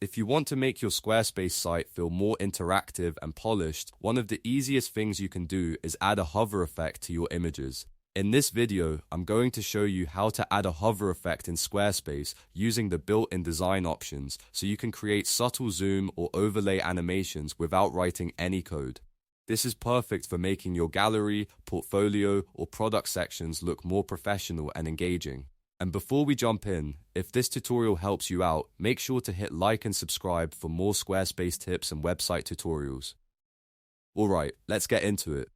If you want to make your Squarespace site feel more interactive and polished, one of the easiest things you can do is add a hover effect to your images. In this video, I'm going to show you how to add a hover effect in Squarespace using the built-in design options so you can create subtle zoom or overlay animations without writing any code. This is perfect for making your gallery, portfolio, or product sections look more professional and engaging. And before we jump in, if this tutorial helps you out, make sure to hit like and subscribe for more Squarespace tips and website tutorials. Alright, let's get into it.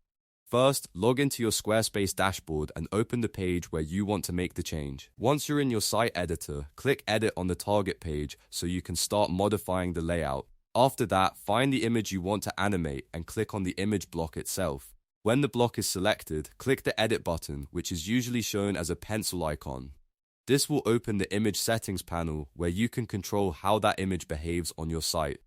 First, log into your Squarespace dashboard and open the page where you want to make the change. Once you're in your site editor, click Edit on the target page so you can start modifying the layout. After that, find the image you want to animate and click on the image block itself. When the block is selected, click the Edit button, which is usually shown as a pencil icon. This will open the image settings panel where you can control how that image behaves on your site.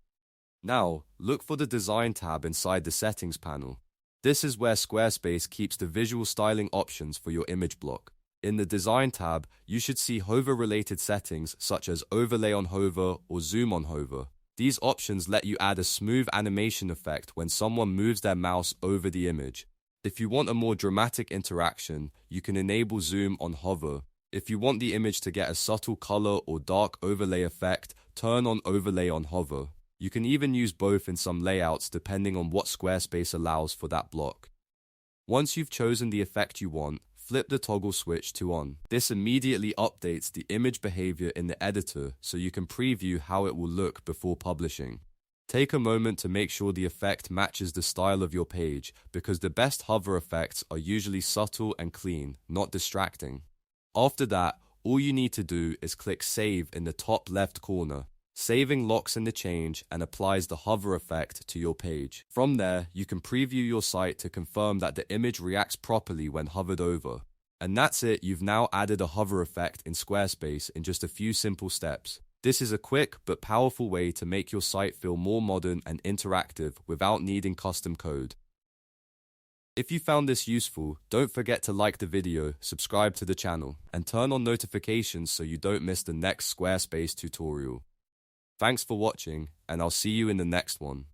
Now, look for the Design tab inside the settings panel. This is where Squarespace keeps the visual styling options for your image block. In the Design tab, you should see hover-related settings such as Overlay on Hover or Zoom on Hover. These options let you add a smooth animation effect when someone moves their mouse over the image. If you want a more dramatic interaction, you can enable Zoom on Hover. If you want the image to get a subtle color or dark overlay effect, turn on Overlay on Hover. You can even use both in some layouts depending on what Squarespace allows for that block. Once you've chosen the effect you want, flip the toggle switch to on. This immediately updates the image behavior in the editor so you can preview how it will look before publishing. Take a moment to make sure the effect matches the style of your page, because the best hover effects are usually subtle and clean, not distracting. After that, all you need to do is click Save in the top left corner. Saving locks in the change and applies the hover effect to your page. From there, you can preview your site to confirm that the image reacts properly when hovered over. And that's it, you've now added a hover effect in Squarespace in just a few simple steps. This is a quick but powerful way to make your site feel more modern and interactive without needing custom code. If you found this useful, don't forget to like the video, subscribe to the channel, and turn on notifications so you don't miss the next Squarespace tutorial. Thanks for watching, and I'll see you in the next one.